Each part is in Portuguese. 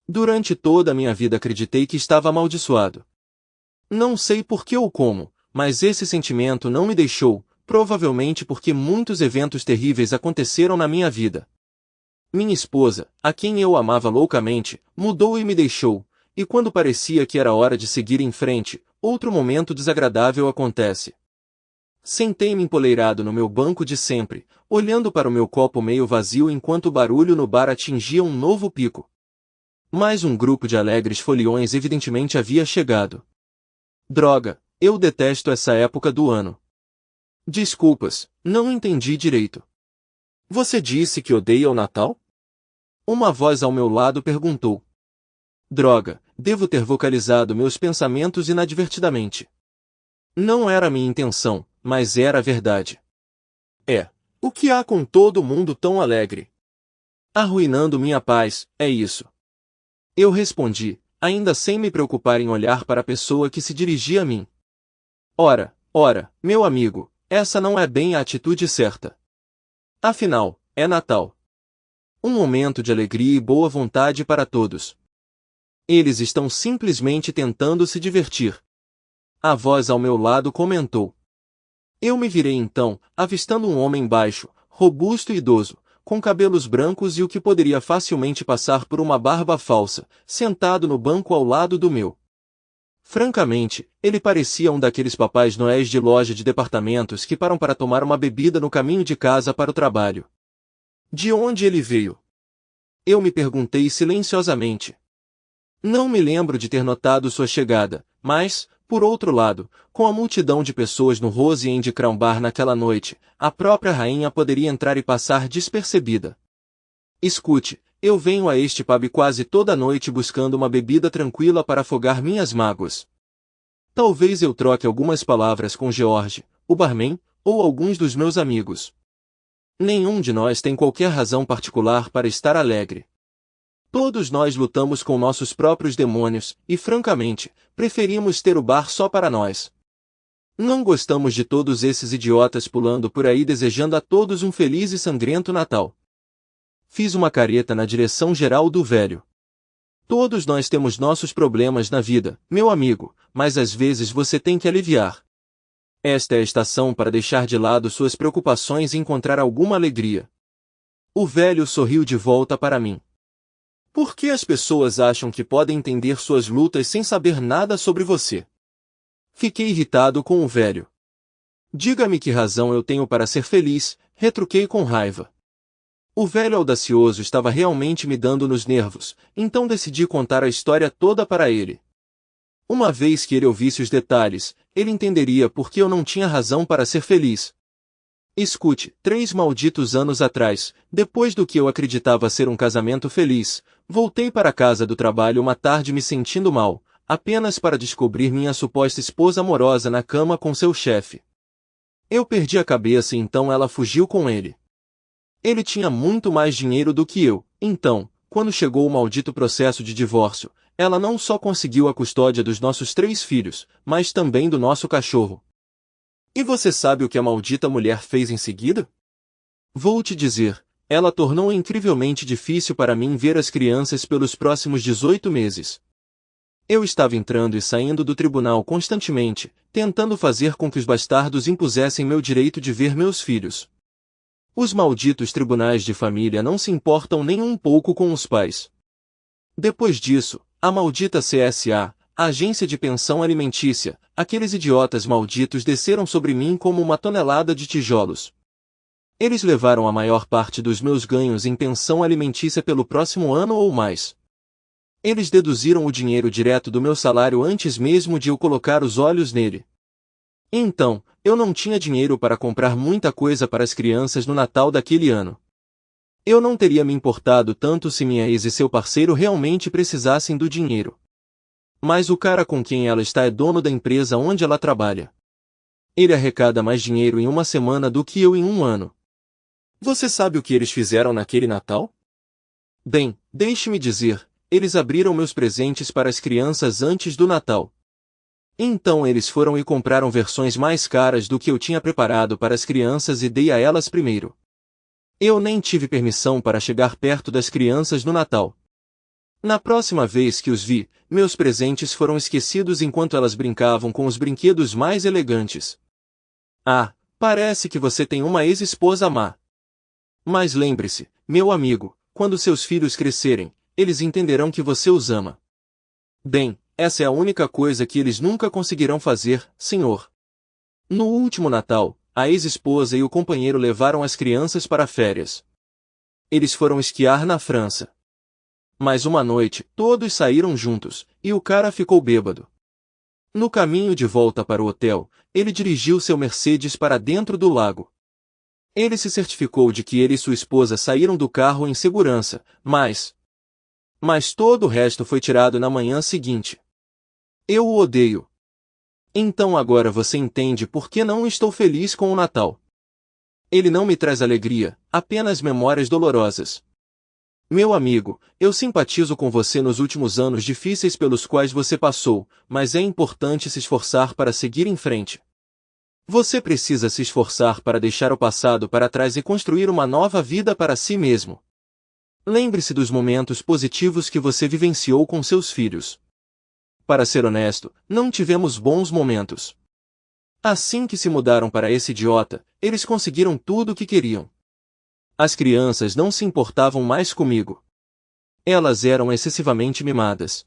Durante toda a minha vida acreditei que estava amaldiçoado. Não sei por que ou como, mas esse sentimento não me deixou, provavelmente porque muitos eventos terríveis aconteceram na minha vida. Minha esposa, a quem eu amava loucamente, mudou e me deixou, e quando parecia que era hora de seguir em frente, outro momento desagradável acontece. Sentei-me empoleirado no meu banco de sempre, olhando para o meu copo meio vazio enquanto o barulho no bar atingia um novo pico. Mais um grupo de alegres foliões evidentemente havia chegado. Droga, eu detesto essa época do ano. Desculpas, não entendi direito. Você disse que odeia o Natal? Uma voz ao meu lado perguntou. Droga, devo ter vocalizado meus pensamentos inadvertidamente. Não era minha intenção, mas era a verdade. O que há com todo mundo tão alegre? Arruinando minha paz, é isso. Eu respondi, ainda sem me preocupar em olhar para a pessoa que se dirigia a mim. Ora, meu amigo, essa não é bem a atitude certa. Afinal, é Natal. Um momento de alegria e boa vontade para todos. Eles estão simplesmente tentando se divertir. A voz ao meu lado comentou. Eu me virei então, avistando um homem baixo, robusto e idoso, com cabelos brancos e o que poderia facilmente passar por uma barba falsa, sentado no banco ao lado do meu. Francamente, ele parecia um daqueles papais noéis de loja de departamentos que param para tomar uma bebida no caminho de casa para o trabalho. De onde ele veio? Eu me perguntei silenciosamente. Não me lembro de ter notado sua chegada, mas, por outro lado, com a multidão de pessoas no Rose End Crown Bar naquela noite, a própria rainha poderia entrar e passar despercebida. Escute, eu venho a este pub quase toda noite buscando uma bebida tranquila para afogar minhas mágoas. Talvez eu troque algumas palavras com George, o barman, ou alguns dos meus amigos. Nenhum de nós tem qualquer razão particular para estar alegre. Todos nós lutamos com nossos próprios demônios, e francamente, preferimos ter o bar só para nós. Não gostamos de todos esses idiotas pulando por aí desejando a todos um feliz e sangrento Natal. Fiz uma careta na direção geral do velho. Todos nós temos nossos problemas na vida, meu amigo, mas às vezes você tem que aliviar. Esta é a estação para deixar de lado suas preocupações e encontrar alguma alegria. O velho sorriu de volta para mim. Por que as pessoas acham que podem entender suas lutas sem saber nada sobre você? Fiquei irritado com o velho. Diga-me que razão eu tenho para ser feliz, retruquei com raiva. O velho audacioso estava realmente me dando nos nervos, então decidi contar a história toda para ele. Uma vez que ele ouvisse os detalhes, ele entenderia por que eu não tinha razão para ser feliz. Escute, 3 malditos anos atrás, depois do que eu acreditava ser um casamento feliz, voltei para a casa do trabalho uma tarde me sentindo mal, apenas para descobrir minha suposta esposa amorosa na cama com seu chefe. Eu perdi a cabeça e então ela fugiu com ele. Ele tinha muito mais dinheiro do que eu, então, quando chegou o maldito processo de divórcio, ela não só conseguiu a custódia dos nossos 3 filhos, mas também do nosso cachorro. E você sabe o que a maldita mulher fez em seguida? Vou te dizer, ela tornou incrivelmente difícil para mim ver as crianças pelos próximos 18 meses. Eu estava entrando e saindo do tribunal constantemente, tentando fazer com que os bastardos impusessem meu direito de ver meus filhos. Os malditos tribunais de família não se importam nem um pouco com os pais. Depois disso, a maldita CSA, a agência de pensão alimentícia, aqueles idiotas malditos desceram sobre mim como uma tonelada de tijolos. Eles levaram a maior parte dos meus ganhos em pensão alimentícia pelo próximo ano ou mais. Eles deduziram o dinheiro direto do meu salário antes mesmo de eu colocar os olhos nele. Então, eu não tinha dinheiro para comprar muita coisa para as crianças no Natal daquele ano. Eu não teria me importado tanto se minha ex e seu parceiro realmente precisassem do dinheiro. Mas o cara com quem ela está é dono da empresa onde ela trabalha. Ele arrecada mais dinheiro em uma semana do que eu em um ano. Você sabe o que eles fizeram naquele Natal? Bem, deixe-me dizer, eles abriram meus presentes para as crianças antes do Natal. Então eles foram e compraram versões mais caras do que eu tinha preparado para as crianças e dei a elas primeiro. Eu nem tive permissão para chegar perto das crianças no Natal. Na próxima vez que os vi, meus presentes foram esquecidos enquanto elas brincavam com os brinquedos mais elegantes. Ah, parece que você tem uma ex-esposa má. Mas lembre-se, meu amigo, quando seus filhos crescerem, eles entenderão que você os ama. Bem, essa é a única coisa que eles nunca conseguirão fazer, senhor. No último Natal, a ex-esposa e o companheiro levaram as crianças para férias. Eles foram esquiar na França. Mas uma noite, todos saíram juntos, e o cara ficou bêbado. No caminho de volta para o hotel, ele dirigiu seu Mercedes para dentro do lago. Ele se certificou de que ele e sua esposa saíram do carro em segurança, mas todo o resto foi tirado na manhã seguinte. Eu o odeio. Então agora você entende por que não estou feliz com o Natal. Ele não me traz alegria, apenas memórias dolorosas. Meu amigo, eu simpatizo com você nos últimos anos difíceis pelos quais você passou, mas é importante se esforçar para seguir em frente. Você precisa se esforçar para deixar o passado para trás e construir uma nova vida para si mesmo. Lembre-se dos momentos positivos que você vivenciou com seus filhos. Para ser honesto, não tivemos bons momentos. Assim que se mudaram para esse idiota, eles conseguiram tudo o que queriam. As crianças não se importavam mais comigo. Elas eram excessivamente mimadas.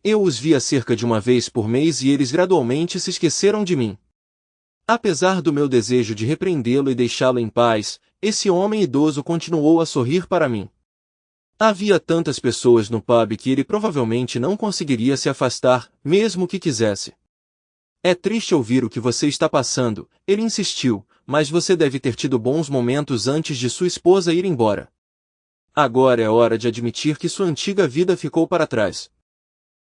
Eu os via cerca de uma vez por mês e eles gradualmente se esqueceram de mim. Apesar do meu desejo de repreendê-lo e deixá-lo em paz, esse homem idoso continuou a sorrir para mim. Havia tantas pessoas no pub que ele provavelmente não conseguiria se afastar, mesmo que quisesse. É triste ouvir o que você está passando, ele insistiu, mas você deve ter tido bons momentos antes de sua esposa ir embora. Agora é hora de admitir que sua antiga vida ficou para trás.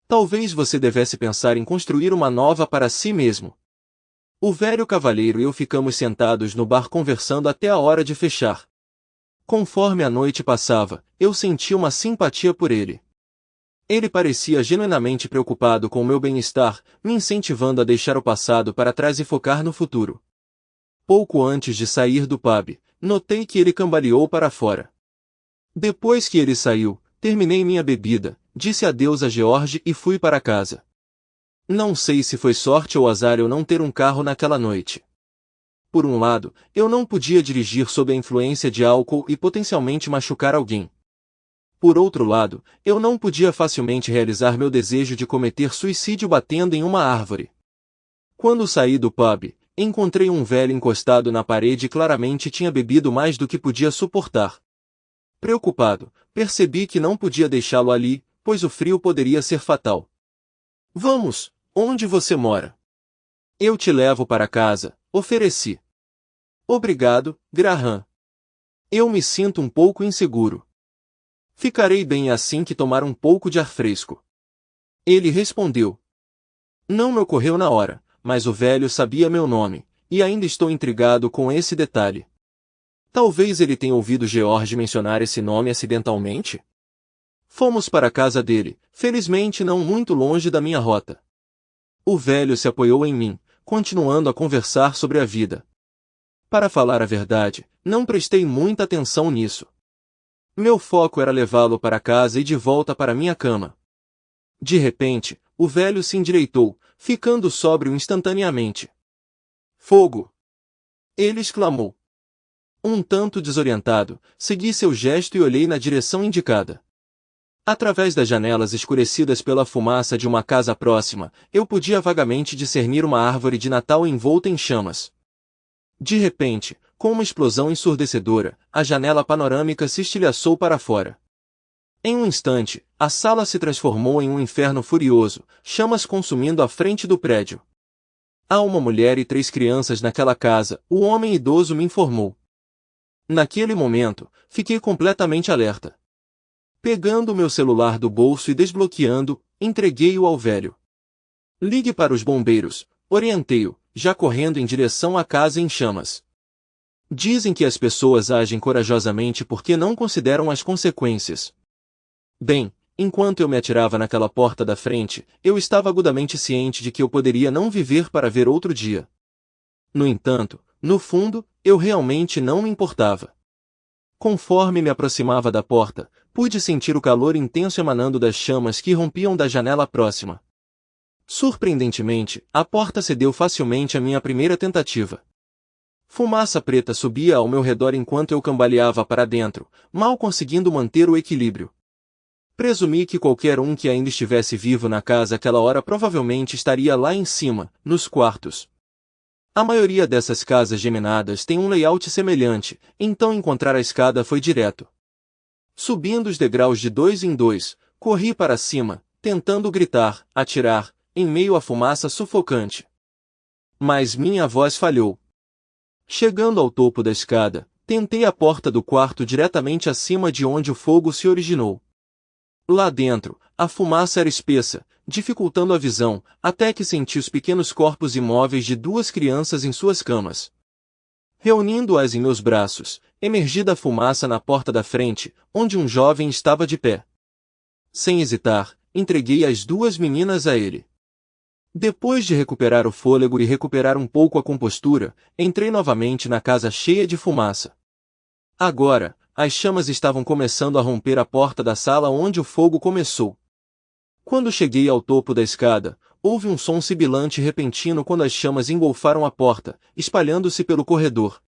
Talvez você devesse pensar em construir uma nova para si mesmo. O velho cavalheiro e eu ficamos sentados no bar conversando até a hora de fechar. Conforme a noite passava, eu sentia uma simpatia por ele. Ele parecia genuinamente preocupado com o meu bem-estar, me incentivando a deixar o passado para trás e focar no futuro. Pouco antes de sair do pub, notei que ele cambaleou para fora. Depois que ele saiu, terminei minha bebida, disse adeus a George e fui para casa. Não sei se foi sorte ou azar eu não ter um carro naquela noite. Por um lado, eu não podia dirigir sob a influência de álcool e potencialmente machucar alguém. Por outro lado, eu não podia facilmente realizar meu desejo de cometer suicídio batendo em uma árvore. Quando saí do pub, encontrei um velho encostado na parede e claramente tinha bebido mais do que podia suportar. Preocupado, percebi que não podia deixá-lo ali, pois o frio poderia ser fatal. Vamos, onde você mora? Eu te levo para casa, ofereci. Obrigado, Graham. Eu me sinto um pouco inseguro. Ficarei bem assim que tomar um pouco de ar fresco. Ele respondeu. Não me ocorreu na hora, mas o velho sabia meu nome, e ainda estou intrigado com esse detalhe. Talvez ele tenha ouvido George mencionar esse nome acidentalmente? Fomos para a casa dele, felizmente não muito longe da minha rota. O velho se apoiou em mim, continuando a conversar sobre a vida. Para falar a verdade, não prestei muita atenção nisso. Meu foco era levá-lo para casa e de volta para minha cama. De repente, o velho se endireitou, ficando sóbrio instantaneamente. Fogo! Ele exclamou. Um tanto desorientado, segui seu gesto e olhei na direção indicada. Através das janelas escurecidas pela fumaça de uma casa próxima, eu podia vagamente discernir uma árvore de Natal envolta em chamas. De repente, com uma explosão ensurdecedora, a janela panorâmica se estilhaçou para fora. Em um instante, a sala se transformou em um inferno furioso, chamas consumindo a frente do prédio. Há uma mulher e 3 crianças naquela casa, o homem idoso me informou. Naquele momento, fiquei completamente alerta. Pegando meu celular do bolso e desbloqueando, entreguei-o ao velho. Ligue para os bombeiros, orientei-o, já correndo em direção à casa em chamas. Dizem que as pessoas agem corajosamente porque não consideram as consequências. Bem, enquanto eu me atirava naquela porta da frente, eu estava agudamente ciente de que eu poderia não viver para ver outro dia. No entanto, no fundo, eu realmente não me importava. Conforme me aproximava da porta, Pude sentir o calor intenso emanando das chamas que rompiam da janela próxima. Surpreendentemente, a porta cedeu facilmente à minha primeira tentativa. Fumaça preta subia ao meu redor enquanto eu cambaleava para dentro, mal conseguindo manter o equilíbrio. Presumi que qualquer um que ainda estivesse vivo na casa àquela hora provavelmente estaria lá em cima, nos quartos. A maioria dessas casas geminadas tem um layout semelhante, então encontrar a escada foi direto. Subindo os degraus de 2 em 2, corri para cima, tentando gritar, atirar, em meio à fumaça sufocante. Mas minha voz falhou. Chegando ao topo da escada, tentei a porta do quarto diretamente acima de onde o fogo se originou. Lá dentro, a fumaça era espessa, dificultando a visão, até que senti os pequenos corpos imóveis de 2 crianças em suas camas. Reunindo-as em meus braços, emergi da fumaça na porta da frente, onde um jovem estava de pé. Sem hesitar, entreguei as 2 meninas a ele. Depois de recuperar o fôlego e recuperar um pouco a compostura, entrei novamente na casa cheia de fumaça. Agora, as chamas estavam começando a romper a porta da sala onde o fogo começou. Quando cheguei ao topo da escada, houve um som sibilante repentino quando as chamas engolfaram a porta, espalhando-se pelo corredor.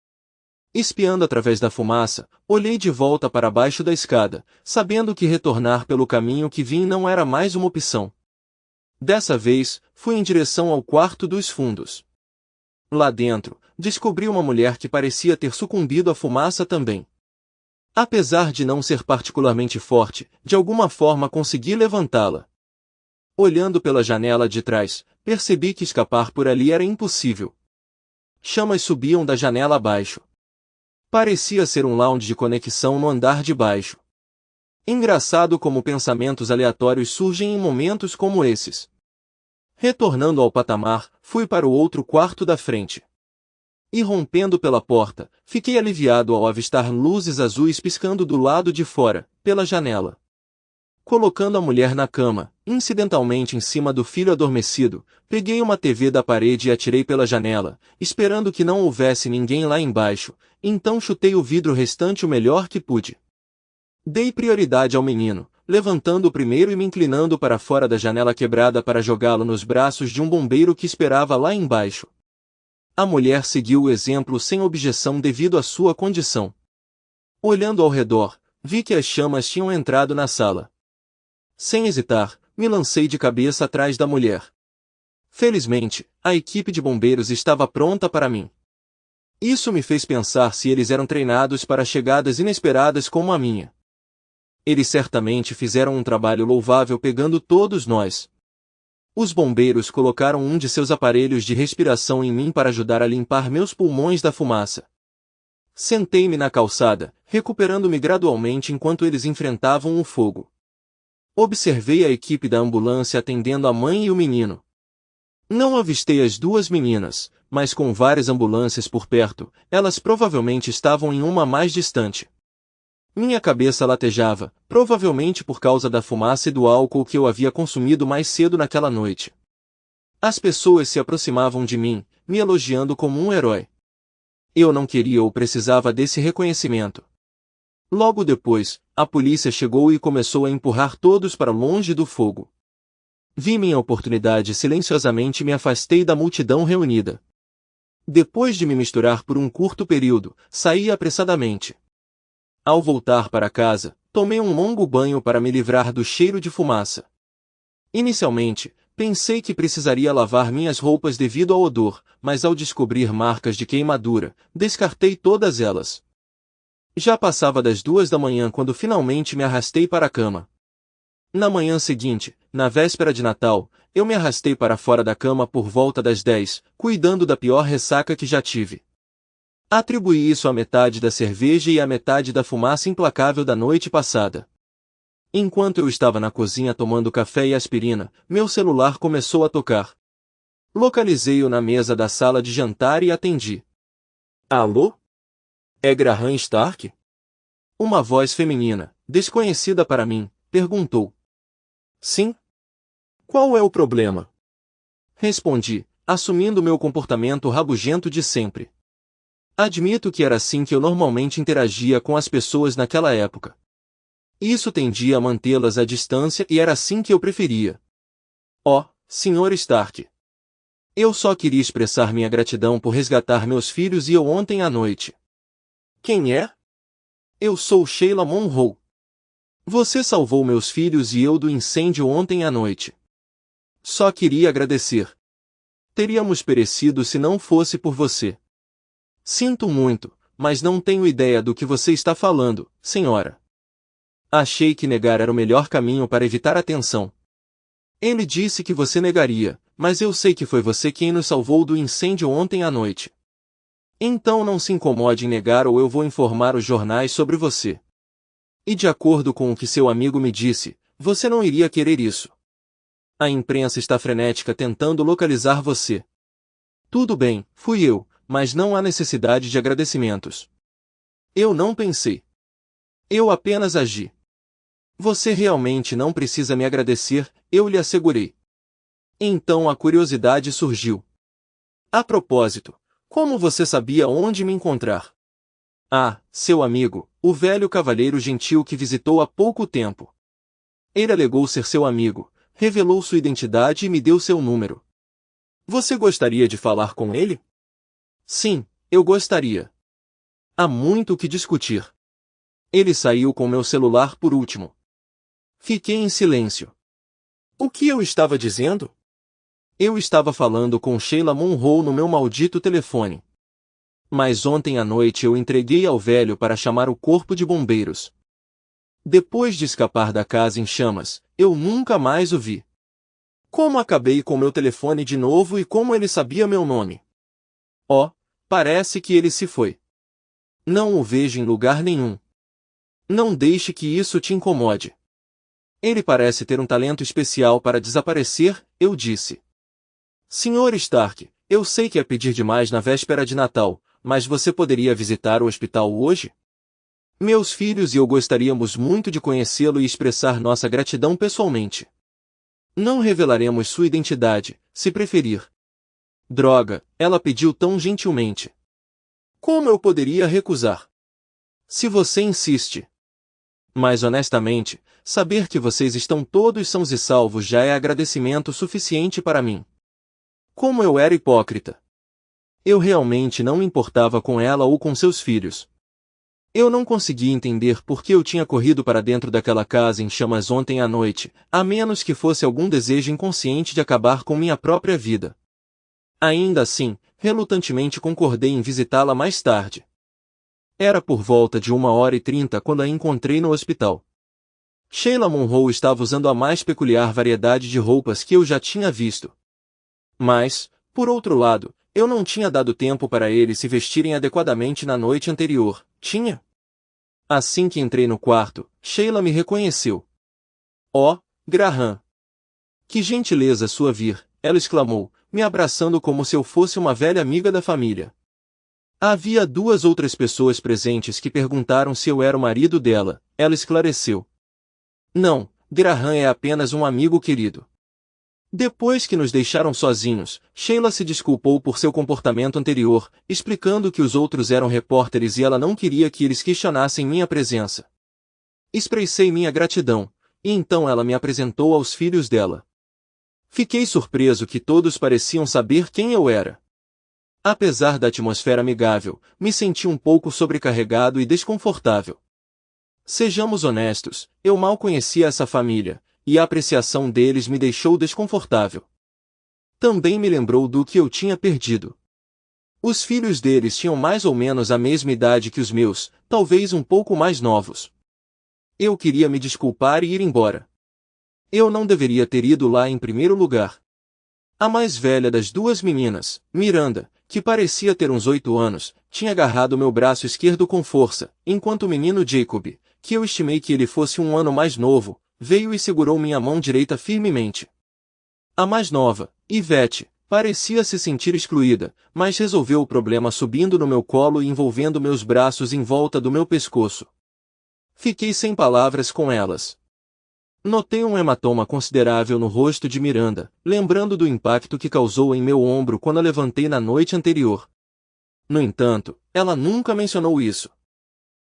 Espiando através da fumaça, olhei de volta para baixo da escada, sabendo que retornar pelo caminho que vim não era mais uma opção. Dessa vez, fui em direção ao quarto dos fundos. Lá dentro, descobri uma mulher que parecia ter sucumbido à fumaça também. Apesar de não ser particularmente forte, de alguma forma consegui levantá-la. Olhando pela janela de trás, percebi que escapar por ali era impossível. Chamas subiam da janela abaixo. Parecia ser um lounge de conexão no andar de baixo. Engraçado como pensamentos aleatórios surgem em momentos como esses. Retornando ao patamar, fui para o outro quarto da frente. E rompendo pela porta, fiquei aliviado ao avistar luzes azuis piscando do lado de fora, pela janela. Colocando a mulher na cama, incidentalmente em cima do filho adormecido, peguei uma TV da parede e atirei pela janela, esperando que não houvesse ninguém lá embaixo, então chutei o vidro restante o melhor que pude. Dei prioridade ao menino, levantando o primeiro e me inclinando para fora da janela quebrada para jogá-lo nos braços de um bombeiro que esperava lá embaixo. A mulher seguiu o exemplo sem objeção devido à sua condição. Olhando ao redor, vi que as chamas tinham entrado na sala. Sem hesitar, me lancei de cabeça atrás da mulher. Felizmente, a equipe de bombeiros estava pronta para mim. Isso me fez pensar se eles eram treinados para chegadas inesperadas como a minha. Eles certamente fizeram um trabalho louvável pegando todos nós. Os bombeiros colocaram um de seus aparelhos de respiração em mim para ajudar a limpar meus pulmões da fumaça. Sentei-me na calçada, recuperando-me gradualmente enquanto eles enfrentavam o fogo. Observei a equipe da ambulância atendendo a mãe e o menino. Não avistei as 2 meninas, mas com várias ambulâncias por perto, elas provavelmente estavam em uma mais distante. Minha cabeça latejava, provavelmente por causa da fumaça e do álcool que eu havia consumido mais cedo naquela noite. As pessoas se aproximavam de mim, me elogiando como um herói. Eu não queria ou precisava desse reconhecimento. Logo depois, a polícia chegou e começou a empurrar todos para longe do fogo. Vi minha oportunidade e silenciosamente me afastei da multidão reunida. Depois de me misturar por um curto período, saí apressadamente. Ao voltar para casa, tomei um longo banho para me livrar do cheiro de fumaça. Inicialmente, pensei que precisaria lavar minhas roupas devido ao odor, mas ao descobrir marcas de queimadura, descartei todas elas. Já passava das 2 da manhã quando finalmente me arrastei para a cama. Na manhã seguinte, na véspera de Natal, eu me arrastei para fora da cama por volta das 10, cuidando da pior ressaca que já tive. Atribuí isso à metade da cerveja e à metade da fumaça implacável da noite passada. Enquanto eu estava na cozinha tomando café e aspirina, meu celular começou a tocar. Localizei-o na mesa da sala de jantar e atendi. Alô? É Graham Stark? Uma voz feminina, desconhecida para mim, perguntou. Sim? Qual é o problema? Respondi, assumindo meu comportamento rabugento de sempre. Admito que era assim que eu normalmente interagia com as pessoas naquela época. Isso tendia a mantê-las à distância e era assim que eu preferia. Oh, Sr. Stark. Eu só queria expressar minha gratidão por resgatar meus filhos e eu ontem à noite. Quem é? Eu sou Sheila Monroe. Você salvou meus filhos e eu do incêndio ontem à noite. Só queria agradecer. Teríamos perecido se não fosse por você. Sinto muito, mas não tenho ideia do que você está falando, senhora. Achei que negar era o melhor caminho para evitar a tensão. Ele disse que você negaria, mas eu sei que foi você quem nos salvou do incêndio ontem à noite. Então não se incomode em negar ou eu vou informar os jornais sobre você. E de acordo com o que seu amigo me disse, você não iria querer isso. A imprensa está frenética tentando localizar você. Tudo bem, fui eu, mas não há necessidade de agradecimentos. Eu não pensei. Eu apenas agi. Você realmente não precisa me agradecer, eu lhe assegurei. Então a curiosidade surgiu. A propósito, como você sabia onde me encontrar? Ah, seu amigo, o velho cavalheiro gentil que visitou há pouco tempo. Ele alegou ser seu amigo, revelou sua identidade e me deu seu número. Você gostaria de falar com ele? Sim, eu gostaria. Há muito o que discutir. Ele saiu com meu celular por último. Fiquei em silêncio. O que eu estava dizendo? Eu estava falando com Sheila Monroe no meu maldito telefone. Mas ontem à noite eu entreguei ao velho para chamar o corpo de bombeiros. Depois de escapar da casa em chamas, eu nunca mais o vi. Como acabei com meu telefone de novo e como ele sabia meu nome? Oh, parece que ele se foi. Não o vejo em lugar nenhum. Não deixe que isso te incomode. Ele parece ter um talento especial para desaparecer, eu disse. Sr. Stark, eu sei que é pedir demais na véspera de Natal, mas você poderia visitar o hospital hoje? Meus filhos e eu gostaríamos muito de conhecê-lo e expressar nossa gratidão pessoalmente. Não revelaremos sua identidade, se preferir. Droga, ela pediu tão gentilmente. Como eu poderia recusar? Se você insiste. Mas honestamente, saber que vocês estão todos sãos e salvos já é agradecimento suficiente para mim. Como eu era hipócrita. Eu realmente não me importava com ela ou com seus filhos. Eu não conseguia entender por que eu tinha corrido para dentro daquela casa em chamas ontem à noite, a menos que fosse algum desejo inconsciente de acabar com minha própria vida. Ainda assim, relutantemente concordei em visitá-la mais tarde. Era por volta de 1h30 quando a encontrei no hospital. Sheila Monroe estava usando a mais peculiar variedade de roupas que eu já tinha visto. Mas, por outro lado, eu não tinha dado tempo para eles se vestirem adequadamente na noite anterior, tinha? Assim que entrei no quarto, Sheila me reconheceu. Oh, Graham! Que gentileza sua vir, ela exclamou, me abraçando como se eu fosse uma velha amiga da família. Havia 2 outras pessoas presentes que perguntaram se eu era o marido dela, ela esclareceu. Não, Graham é apenas um amigo querido. Depois que nos deixaram sozinhos, Sheila se desculpou por seu comportamento anterior, explicando que os outros eram repórteres e ela não queria que eles questionassem minha presença. Expressei minha gratidão, e então ela me apresentou aos filhos dela. Fiquei surpreso que todos pareciam saber quem eu era. Apesar da atmosfera amigável, me senti um pouco sobrecarregado e desconfortável. Sejamos honestos, eu mal conhecia essa família, e a apreciação deles me deixou desconfortável. Também me lembrou do que eu tinha perdido. Os filhos deles tinham mais ou menos a mesma idade que os meus, talvez um pouco mais novos. Eu queria me desculpar e ir embora. Eu não deveria ter ido lá em primeiro lugar. A mais velha das 2 meninas, Miranda, que parecia ter uns 8 anos, tinha agarrado meu braço esquerdo com força, enquanto o menino Jacob, que eu estimei que ele fosse 1 ano mais novo, veio e segurou minha mão direita firmemente. A mais nova, Yvette, parecia se sentir excluída, mas resolveu o problema subindo no meu colo e envolvendo meus braços em volta do meu pescoço. Fiquei sem palavras com elas. Notei um hematoma considerável no rosto de Miranda, lembrando do impacto que causou em meu ombro quando a levantei na noite anterior. No entanto, ela nunca mencionou isso.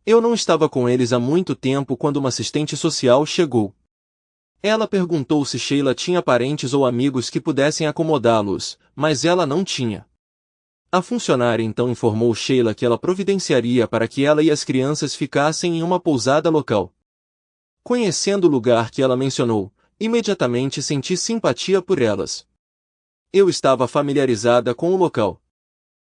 Eu não estava com eles há muito tempo quando uma assistente social chegou. Ela perguntou se Sheila tinha parentes ou amigos que pudessem acomodá-los, mas ela não tinha. A funcionária então informou Sheila que ela providenciaria para que ela e as crianças ficassem em uma pousada local. Conhecendo o lugar que ela mencionou, imediatamente senti simpatia por elas. Eu estava familiarizada com o local.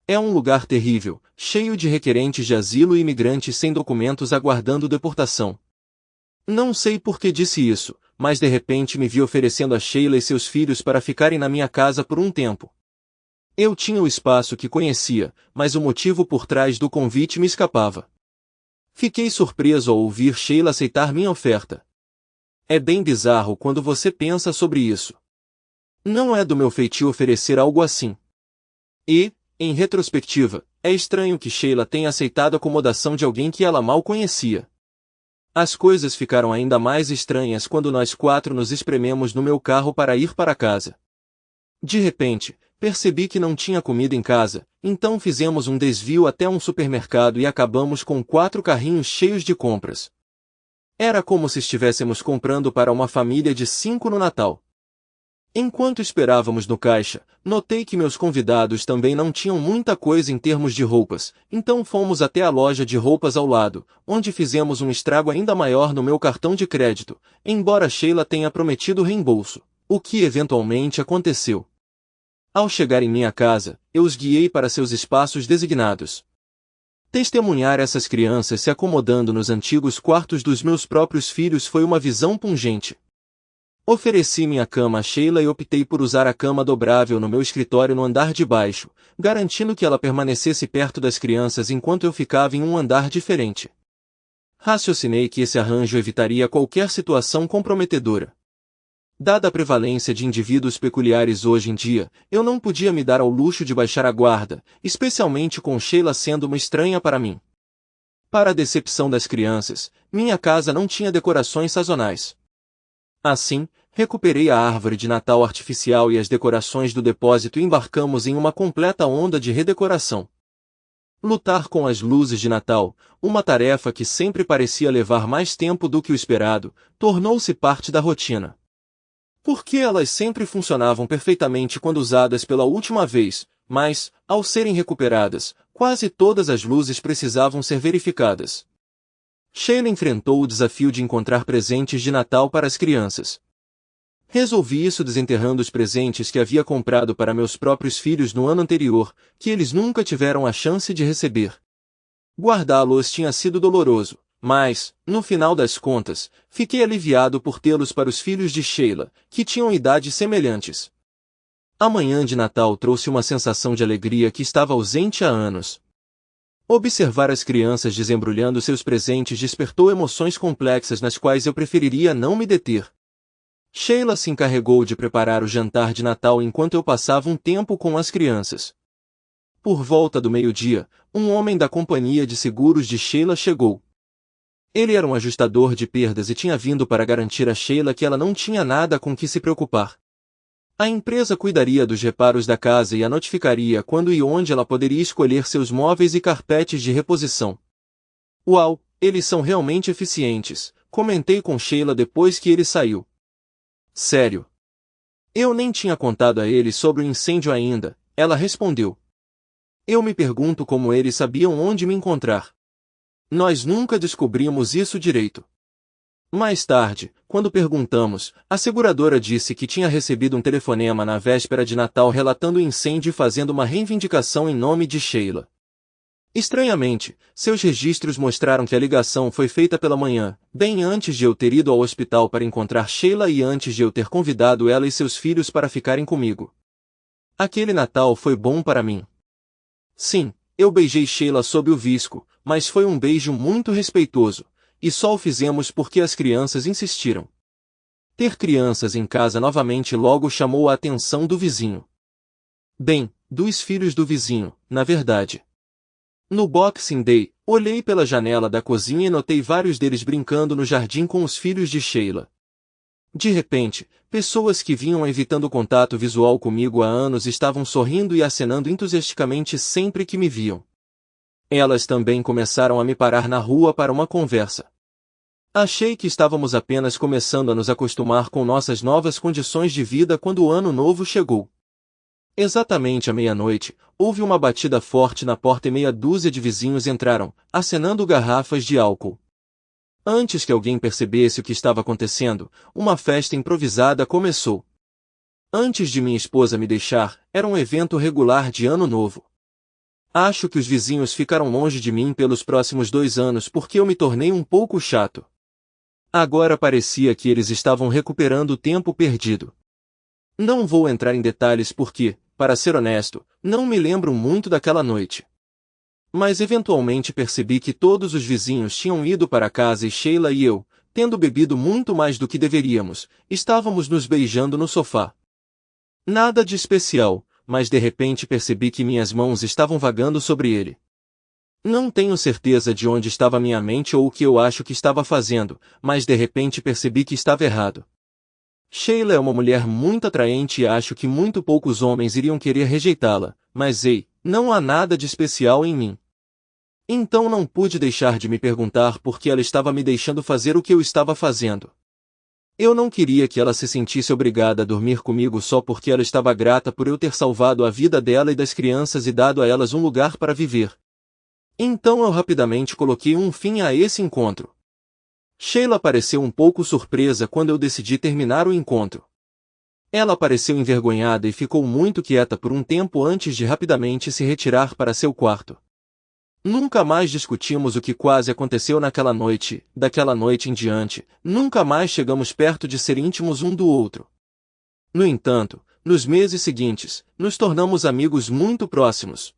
É um lugar terrível, cheio de requerentes de asilo e imigrantes sem documentos aguardando deportação. Não sei por que disse isso, mas de repente me vi oferecendo a Sheila e seus filhos para ficarem na minha casa por um tempo. Eu tinha o espaço que conhecia, mas o motivo por trás do convite me escapava. Fiquei surpreso ao ouvir Sheila aceitar minha oferta. É bem bizarro quando você pensa sobre isso. Não é do meu feitio oferecer algo assim. E, em retrospectiva, é estranho que Sheila tenha aceitado a acomodação de alguém que ela mal conhecia. As coisas ficaram ainda mais estranhas quando nós quatro nos esprememos no meu carro para ir para casa. De repente, percebi que não tinha comida em casa, então fizemos um desvio até um supermercado e acabamos com 4 carrinhos cheios de compras. Era como se estivéssemos comprando para uma família de 5 no Natal. Enquanto esperávamos no caixa, notei que meus convidados também não tinham muita coisa em termos de roupas, então fomos até a loja de roupas ao lado, onde fizemos um estrago ainda maior no meu cartão de crédito, embora Sheila tenha prometido reembolso, o que eventualmente aconteceu. Ao chegar em minha casa, eu os guiei para seus espaços designados. Testemunhar essas crianças se acomodando nos antigos quartos dos meus próprios filhos foi uma visão pungente. Ofereci minha cama a Sheila e optei por usar a cama dobrável no meu escritório no andar de baixo, garantindo que ela permanecesse perto das crianças enquanto eu ficava em um andar diferente. Raciocinei que esse arranjo evitaria qualquer situação comprometedora. Dada a prevalência de indivíduos peculiares hoje em dia, eu não podia me dar ao luxo de baixar a guarda, especialmente com Sheila sendo uma estranha para mim. Para a decepção das crianças, minha casa não tinha decorações sazonais. Assim, recuperei a árvore de Natal artificial e as decorações do depósito e embarcamos em uma completa onda de redecoração. Lutar com as luzes de Natal, uma tarefa que sempre parecia levar mais tempo do que o esperado, tornou-se parte da rotina. Porque elas sempre funcionavam perfeitamente quando usadas pela última vez, mas, ao serem recuperadas, quase todas as luzes precisavam ser verificadas. Sheila enfrentou o desafio de encontrar presentes de Natal para as crianças. Resolvi isso desenterrando os presentes que havia comprado para meus próprios filhos no ano anterior, que eles nunca tiveram a chance de receber. Guardá-los tinha sido doloroso, mas, no final das contas, fiquei aliviado por tê-los para os filhos de Sheila, que tinham idades semelhantes. A manhã de Natal trouxe uma sensação de alegria que estava ausente há anos. Observar as crianças desembrulhando seus presentes despertou emoções complexas nas quais eu preferiria não me deter. Sheila se encarregou de preparar o jantar de Natal enquanto eu passava um tempo com as crianças. Por volta do meio-dia, um homem da companhia de seguros de Sheila chegou. Ele era um ajustador de perdas e tinha vindo para garantir a Sheila que ela não tinha nada com que se preocupar. A empresa cuidaria dos reparos da casa e a notificaria quando e onde ela poderia escolher seus móveis e carpetes de reposição. Uau, eles são realmente eficientes, comentei com Sheila depois que ele saiu. Sério? Eu nem tinha contado a eles sobre o incêndio ainda, ela respondeu. Eu me pergunto como eles sabiam onde me encontrar. Nós nunca descobrimos isso direito. Mais tarde, quando perguntamos, a seguradora disse que tinha recebido um telefonema na véspera de Natal relatando o incêndio e fazendo uma reivindicação em nome de Sheila. Estranhamente, seus registros mostraram que a ligação foi feita pela manhã, bem antes de eu ter ido ao hospital para encontrar Sheila e antes de eu ter convidado ela e seus filhos para ficarem comigo. Aquele Natal foi bom para mim. Sim, eu beijei Sheila sob o visco, mas foi um beijo muito respeitoso. E só o fizemos porque as crianças insistiram. Ter crianças em casa novamente logo chamou a atenção do vizinho. Bem, dos filhos do vizinho, na verdade. No Boxing Day, olhei pela janela da cozinha e notei vários deles brincando no jardim com os filhos de Sheila. De repente, pessoas que vinham evitando contato visual comigo há anos estavam sorrindo e acenando entusiasticamente sempre que me viam. Elas também começaram a me parar na rua para uma conversa. Achei que estávamos apenas começando a nos acostumar com nossas novas condições de vida quando o ano novo chegou. Exatamente à meia-noite, houve uma batida forte na porta e meia dúzia de vizinhos entraram, acenando garrafas de álcool. Antes que alguém percebesse o que estava acontecendo, uma festa improvisada começou. Antes de minha esposa me deixar, era um evento regular de ano novo. Acho que os vizinhos ficaram longe de mim pelos próximos 2 anos porque eu me tornei um pouco chato. Agora parecia que eles estavam recuperando o tempo perdido. Não vou entrar em detalhes porque, para ser honesto, não me lembro muito daquela noite. Mas eventualmente percebi que todos os vizinhos tinham ido para casa e Sheila e eu, tendo bebido muito mais do que deveríamos, estávamos nos beijando no sofá. Nada de especial, mas de repente percebi que minhas mãos estavam vagando sobre ele. Não tenho certeza de onde estava minha mente ou o que eu acho que estava fazendo, mas de repente percebi que estava errado. Sheila é uma mulher muito atraente e acho que muito poucos homens iriam querer rejeitá-la, mas ei, não há nada de especial em mim. Então não pude deixar de me perguntar por que ela estava me deixando fazer o que eu estava fazendo. Eu não queria que ela se sentisse obrigada a dormir comigo só porque ela estava grata por eu ter salvado a vida dela e das crianças e dado a elas um lugar para viver. Então eu rapidamente coloquei um fim a esse encontro. Sheila pareceu um pouco surpresa quando eu decidi terminar o encontro. Ela pareceu envergonhada e ficou muito quieta por um tempo antes de rapidamente se retirar para seu quarto. Nunca mais discutimos o que quase aconteceu naquela noite, daquela noite em diante, nunca mais chegamos perto de ser íntimos um do outro. No entanto, nos meses seguintes, nos tornamos amigos muito próximos.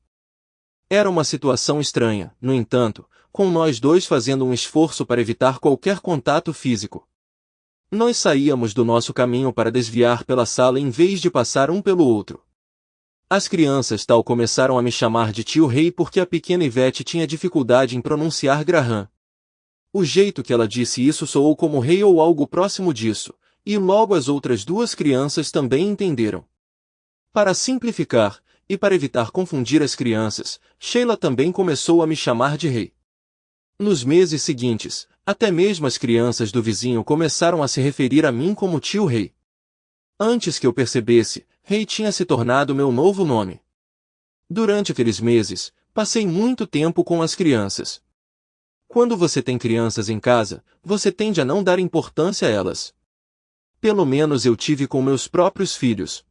Era uma situação estranha, no entanto, com nós dois fazendo um esforço para evitar qualquer contato físico. Nós saíamos do nosso caminho para desviar pela sala em vez de passar um pelo outro. As crianças começaram a me chamar de tio Rei porque a pequena Ivete tinha dificuldade em pronunciar Graham. O jeito que ela disse isso soou como rei ou algo próximo disso, e logo as outras 2 crianças também entenderam. Para simplificar, e para evitar confundir as crianças, Sheila também começou a me chamar de Rei. Nos meses seguintes, até mesmo as crianças do vizinho começaram a se referir a mim como tio Rei. Antes que eu percebesse, Rei tinha se tornado meu novo nome. Durante aqueles meses, passei muito tempo com as crianças. Quando você tem crianças em casa, você tende a não dar importância a elas. Pelo menos eu tive com meus próprios filhos.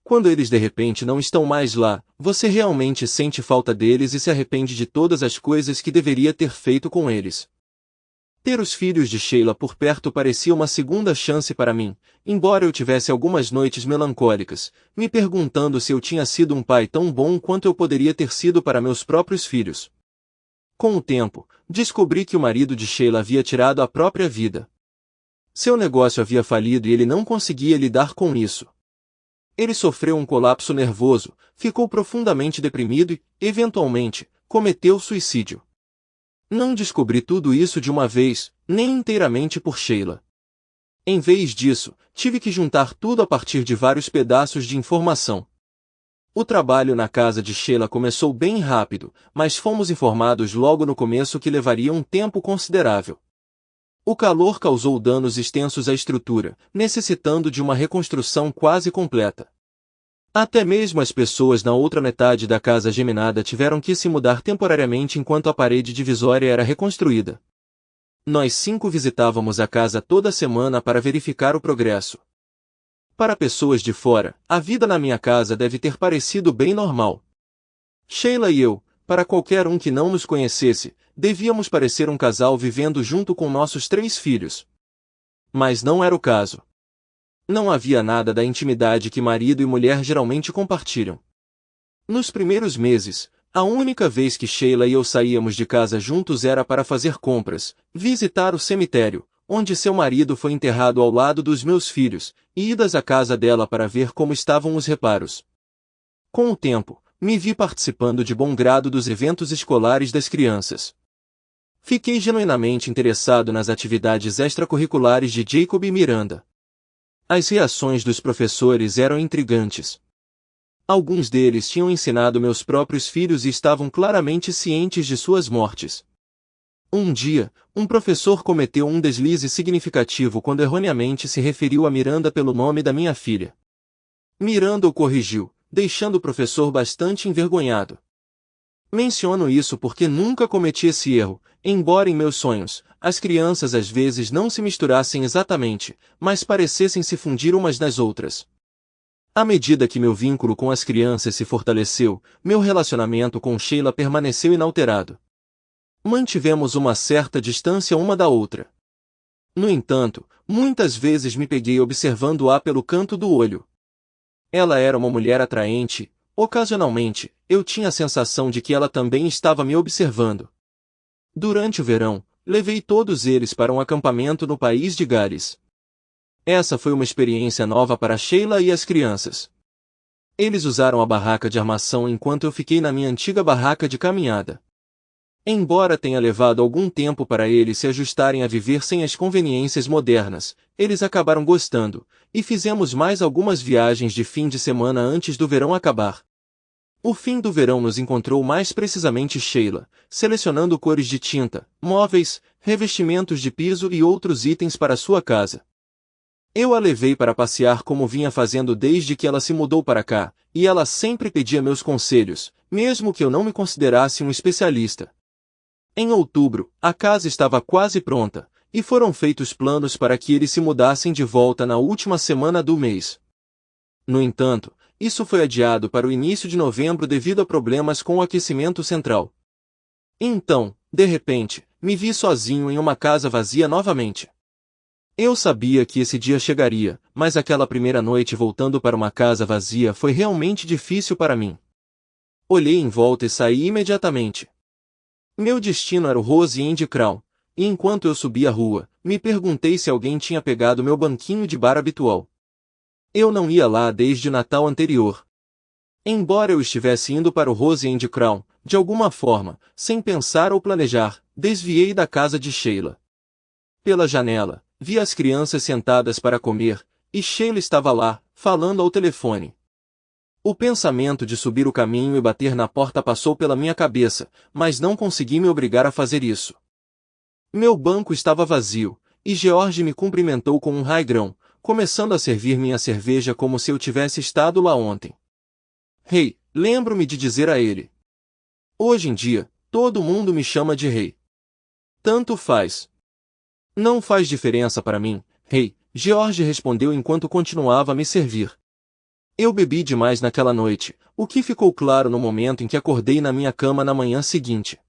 Quando eles de repente não estão mais lá, você realmente sente falta deles e se arrepende de todas as coisas que deveria ter feito com eles. Ter os filhos de Sheila por perto parecia uma segunda chance para mim, embora eu tivesse algumas noites melancólicas, me perguntando se eu tinha sido um pai tão bom quanto eu poderia ter sido para meus próprios filhos. Com o tempo, descobri que o marido de Sheila havia tirado a própria vida. Seu negócio havia falido e ele não conseguia lidar com isso. Ele sofreu um colapso nervoso, ficou profundamente deprimido e, eventualmente, cometeu suicídio. Não descobri tudo isso de uma vez, nem inteiramente por Sheila. Em vez disso, tive que juntar tudo a partir de vários pedaços de informação. O trabalho na casa de Sheila começou bem rápido, mas fomos informados logo no começo que levaria um tempo considerável. O calor causou danos extensos à estrutura, necessitando de uma reconstrução quase completa. Até mesmo as pessoas na outra metade da casa geminada tiveram que se mudar temporariamente enquanto a parede divisória era reconstruída. Nós 5 visitávamos a casa toda semana para verificar o progresso. Para pessoas de fora, a vida na minha casa deve ter parecido bem normal. Sheila e eu, para qualquer um que não nos conhecesse, devíamos parecer um casal vivendo junto com nossos 3 filhos. Mas não era o caso. Não havia nada da intimidade que marido e mulher geralmente compartilham. Nos primeiros meses, a única vez que Sheila e eu saíamos de casa juntos era para fazer compras, visitar o cemitério, onde seu marido foi enterrado ao lado dos meus filhos, e idas à casa dela para ver como estavam os reparos. Com o tempo, me vi participando de bom grado dos eventos escolares das crianças. Fiquei genuinamente interessado nas atividades extracurriculares de Jacob e Miranda. As reações dos professores eram intrigantes. Alguns deles tinham ensinado meus próprios filhos e estavam claramente cientes de suas mortes. Um dia, um professor cometeu um deslize significativo quando erroneamente se referiu a Miranda pelo nome da minha filha. Miranda o corrigiu, deixando o professor bastante envergonhado. Menciono isso porque nunca cometi esse erro, embora em meus sonhos, as crianças às vezes não se misturassem exatamente, mas parecessem se fundir umas nas outras. À medida que meu vínculo com as crianças se fortaleceu, meu relacionamento com Sheila permaneceu inalterado. Mantivemos uma certa distância uma da outra. No entanto, muitas vezes me peguei observando-a pelo canto do olho. Ela era uma mulher atraente. Ocasionalmente, eu tinha a sensação de que ela também estava me observando. Durante o verão, levei todos eles para um acampamento no país de Gales. Essa foi uma experiência nova para Sheila e as crianças. Eles usaram a barraca de armação enquanto eu fiquei na minha antiga barraca de caminhada. Embora tenha levado algum tempo para eles se ajustarem a viver sem as conveniências modernas, eles acabaram gostando, e fizemos mais algumas viagens de fim de semana antes do verão acabar. O fim do verão nos encontrou mais precisamente Sheila, selecionando cores de tinta, móveis, revestimentos de piso e outros itens para sua casa. Eu a levei para passear como vinha fazendo desde que ela se mudou para cá, e ela sempre pedia meus conselhos, mesmo que eu não me considerasse um especialista. Em outubro, a casa estava quase pronta, e foram feitos planos para que eles se mudassem de volta na última semana do mês. No entanto, isso foi adiado para o início de novembro devido a problemas com o aquecimento central. Então, de repente, me vi sozinho em uma casa vazia novamente. Eu sabia que esse dia chegaria, mas aquela primeira noite voltando para uma casa vazia foi realmente difícil para mim. Olhei em volta e saí imediatamente. Meu destino era o Rose End Crown, e enquanto eu subia a rua, me perguntei se alguém tinha pegado meu banquinho de bar habitual. Eu não ia lá desde o Natal anterior. Embora eu estivesse indo para o Rose End Crown, de alguma forma, sem pensar ou planejar, desviei da casa de Sheila. Pela janela, vi as crianças sentadas para comer, e Sheila estava lá, falando ao telefone. O pensamento de subir o caminho e bater na porta passou pela minha cabeça, mas não consegui me obrigar a fazer isso. Meu banco estava vazio, e George me cumprimentou com um raigrão, começando a servir minha cerveja como se eu tivesse estado lá ontem. Rei, lembro-me de dizer a ele. Hoje em dia, todo mundo me chama de rei. Tanto faz. Não faz diferença para mim, rei, George respondeu enquanto continuava a me servir. Eu bebi demais naquela noite, o que ficou claro no momento em que acordei na minha cama na manhã seguinte.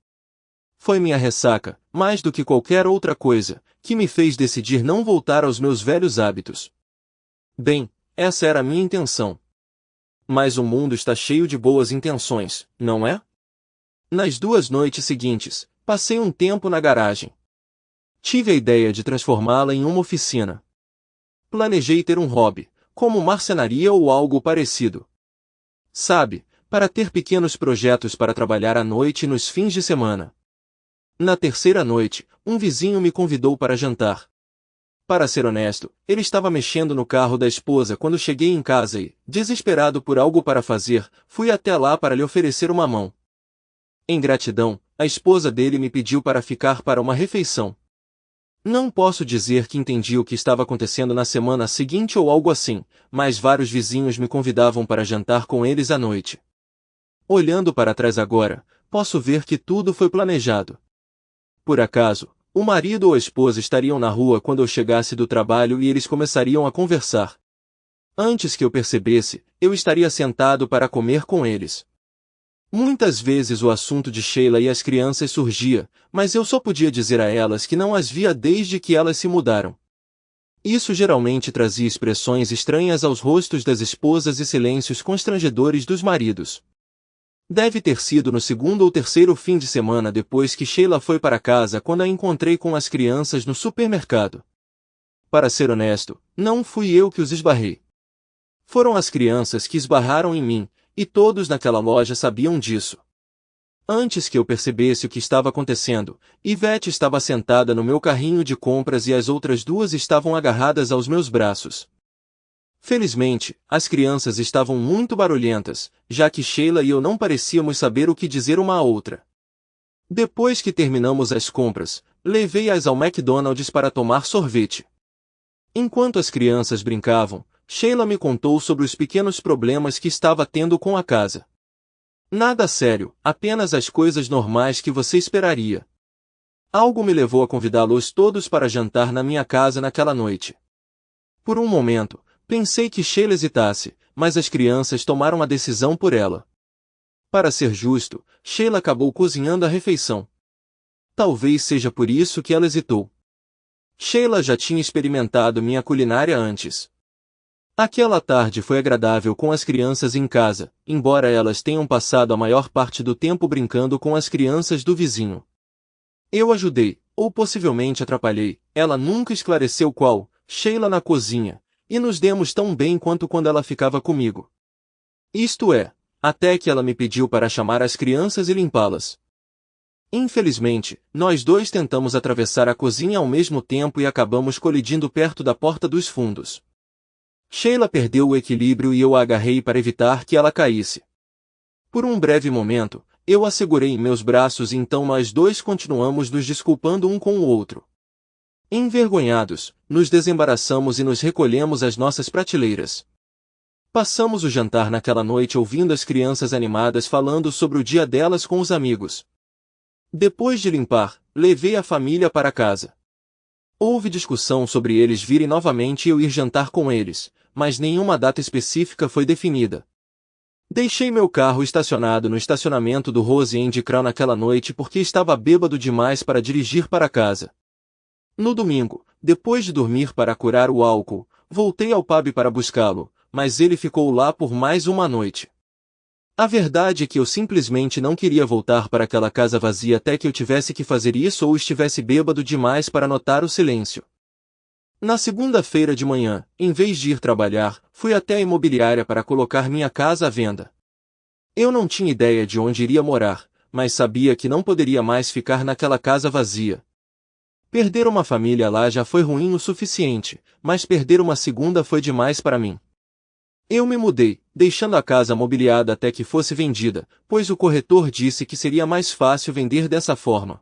Foi minha ressaca, mais do que qualquer outra coisa, que me fez decidir não voltar aos meus velhos hábitos. Bem, essa era a minha intenção. Mas o mundo está cheio de boas intenções, não é? Nas 2 noites seguintes, passei um tempo na garagem. Tive a ideia de transformá-la em uma oficina. Planejei ter um hobby, como marcenaria ou algo parecido. Sabe, para ter pequenos projetos para trabalhar à noite e nos fins de semana. Na terceira noite, um vizinho me convidou para jantar. Para ser honesto, ele estava mexendo no carro da esposa quando cheguei em casa e, desesperado por algo para fazer, fui até lá para lhe oferecer uma mão. Em gratidão, a esposa dele me pediu para ficar para uma refeição. Não posso dizer que entendi o que estava acontecendo na semana seguinte ou algo assim, mas vários vizinhos me convidavam para jantar com eles à noite. Olhando para trás agora, posso ver que tudo foi planejado. Por acaso, o marido ou a esposa estariam na rua quando eu chegasse do trabalho e eles começariam a conversar. Antes que eu percebesse, eu estaria sentado para comer com eles. Muitas vezes o assunto de Sheila e as crianças surgia, mas eu só podia dizer a elas que não as via desde que elas se mudaram. Isso geralmente trazia expressões estranhas aos rostos das esposas e silêncios constrangedores dos maridos. Deve ter sido no segundo ou terceiro fim de semana depois que Sheila foi para casa quando a encontrei com as crianças no supermercado. Para ser honesto, não fui eu que os esbarrei. Foram as crianças que esbarraram em mim, e todos naquela loja sabiam disso. Antes que eu percebesse o que estava acontecendo, Ivete estava sentada no meu carrinho de compras e as outras 2 estavam agarradas aos meus braços. Felizmente, as crianças estavam muito barulhentas, já que Sheila e eu não parecíamos saber o que dizer uma à outra. Depois que terminamos as compras, levei-as ao McDonald's para tomar sorvete. Enquanto as crianças brincavam, Sheila me contou sobre os pequenos problemas que estava tendo com a casa. Nada sério, apenas as coisas normais que você esperaria. Algo me levou a convidá-los todos para jantar na minha casa naquela noite. Por um momento, pensei que Sheila hesitasse, mas as crianças tomaram a decisão por ela. Para ser justo, Sheila acabou cozinhando a refeição. Talvez seja por isso que ela hesitou. Sheila já tinha experimentado minha culinária antes. Aquela tarde foi agradável com as crianças em casa, embora elas tenham passado a maior parte do tempo brincando com as crianças do vizinho. Eu ajudei, ou possivelmente atrapalhei, ela nunca esclareceu qual, Sheila na cozinha, e nos demos tão bem quanto quando ela ficava comigo. Isto é, até que ela me pediu para chamar as crianças e limpá-las. Infelizmente, nós dois tentamos atravessar a cozinha ao mesmo tempo e acabamos colidindo perto da porta dos fundos. Sheila perdeu o equilíbrio e eu a agarrei para evitar que ela caísse. Por um breve momento, eu a segurei em meus braços e então nós dois continuamos nos desculpando um com o outro. Envergonhados, nos desembaraçamos e nos recolhemos às nossas prateleiras. Passamos o jantar naquela noite ouvindo as crianças animadas falando sobre o dia delas com os amigos. Depois de limpar, levei a família para casa. Houve discussão sobre eles virem novamente e eu ir jantar com eles, mas nenhuma data específica foi definida. Deixei meu carro estacionado no estacionamento do Rose and Crown naquela noite porque estava bêbado demais para dirigir para casa. No domingo, depois de dormir para curar o álcool, voltei ao pub para buscá-lo, mas ele ficou lá por mais uma noite. A verdade é que eu simplesmente não queria voltar para aquela casa vazia até que eu tivesse que fazer isso ou estivesse bêbado demais para notar o silêncio. Na segunda-feira de manhã, em vez de ir trabalhar, fui até a imobiliária para colocar minha casa à venda. Eu não tinha ideia de onde iria morar, mas sabia que não poderia mais ficar naquela casa vazia. Perder uma família lá já foi ruim o suficiente, mas perder uma segunda foi demais para mim. Eu me mudei, deixando a casa mobiliada até que fosse vendida, pois o corretor disse que seria mais fácil vender dessa forma.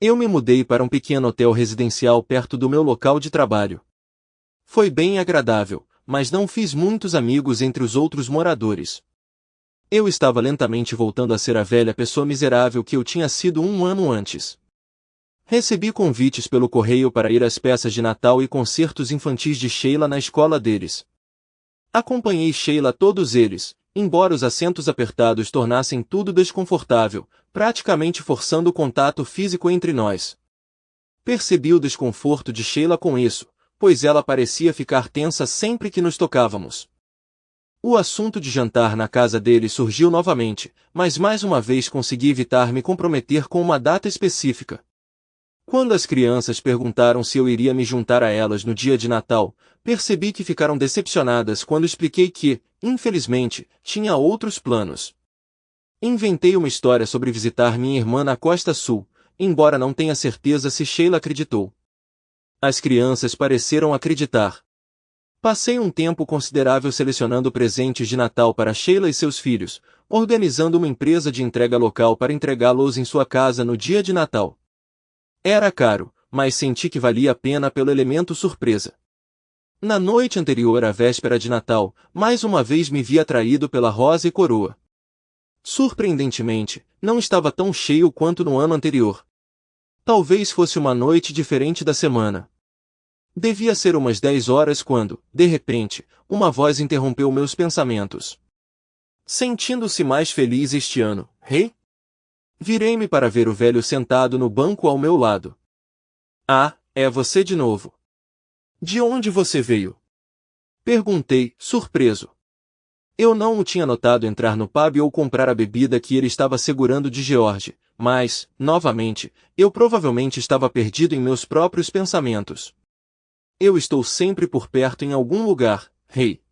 Eu me mudei para um pequeno hotel residencial perto do meu local de trabalho. Foi bem agradável, mas não fiz muitos amigos entre os outros moradores. Eu estava lentamente voltando a ser a velha pessoa miserável que eu tinha sido um ano antes. Recebi convites pelo correio para ir às peças de Natal e concertos infantis de Sheila na escola deles. Acompanhei Sheila a todos eles, embora os assentos apertados tornassem tudo desconfortável, praticamente forçando o contato físico entre nós. Percebi o desconforto de Sheila com isso, pois ela parecia ficar tensa sempre que nos tocávamos. O assunto de jantar na casa dele surgiu novamente, mas mais uma vez consegui evitar me comprometer com uma data específica. Quando as crianças perguntaram se eu iria me juntar a elas no dia de Natal, percebi que ficaram decepcionadas quando expliquei que, infelizmente, tinha outros planos. Inventei uma história sobre visitar minha irmã na Costa Sul, embora não tenha certeza se Sheila acreditou. As crianças pareceram acreditar. Passei um tempo considerável selecionando presentes de Natal para Sheila e seus filhos, organizando uma empresa de entrega local para entregá-los em sua casa no dia de Natal. Era caro, mas senti que valia a pena pelo elemento surpresa. Na noite anterior à véspera de Natal, mais uma vez me vi atraído pela rosa e coroa. Surpreendentemente, não estava tão cheio quanto no ano anterior. Talvez fosse uma noite diferente da semana. Devia ser umas 10 horas quando, de repente, uma voz interrompeu meus pensamentos. Sentindo-se mais feliz este ano, Rei? Virei-me para ver o velho sentado no banco ao meu lado. Ah, é você de novo. De onde você veio? Perguntei, surpreso. Eu não o tinha notado entrar no pub ou comprar a bebida que ele estava segurando de George, mas, novamente, eu provavelmente estava perdido em meus próprios pensamentos. Eu estou sempre por perto em algum lugar, Rei.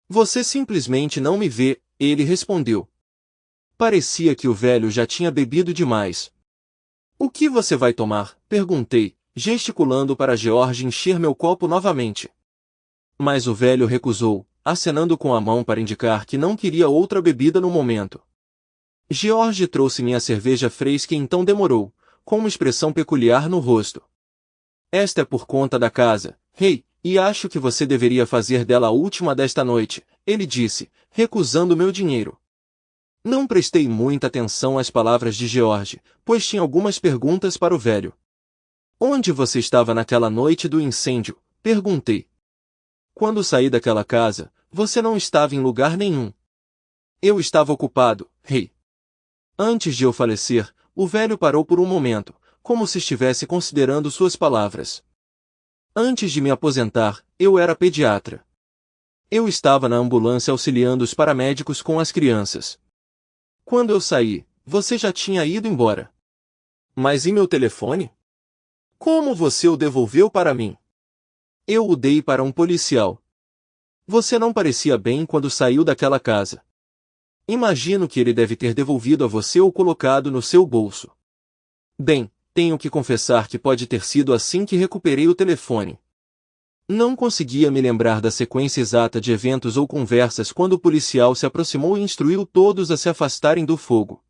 Você simplesmente não me vê, ele respondeu. Parecia que o velho já tinha bebido demais. O que você vai tomar? Perguntei, gesticulando para George encher meu copo novamente. Mas o velho recusou, acenando com a mão para indicar que não queria outra bebida no momento. George trouxe minha cerveja fresca e então demorou, com uma expressão peculiar no rosto. Esta é por conta da casa, rei, e acho que você deveria fazer dela a última desta noite, ele disse, recusando meu dinheiro. Não prestei muita atenção às palavras de George, pois tinha algumas perguntas para o velho. Onde você estava naquela noite do incêndio? Perguntei. Quando saí daquela casa, você não estava em lugar nenhum. Eu estava ocupado, rei. Antes de eu falecer, o velho parou por um momento, como se estivesse considerando suas palavras. Antes de me aposentar, eu era pediatra. Eu estava na ambulância auxiliando os paramédicos com as crianças. Quando eu saí, você já tinha ido embora. Mas e meu telefone? Como você o devolveu para mim? Eu o dei para um policial. Você não parecia bem quando saiu daquela casa. Imagino que ele deve ter devolvido a você ou colocado no seu bolso. Bem, tenho que confessar que pode ter sido assim que recuperei o telefone. Não conseguia me lembrar da sequência exata de eventos ou conversas quando o policial se aproximou e instruiu todos a se afastarem do fogo.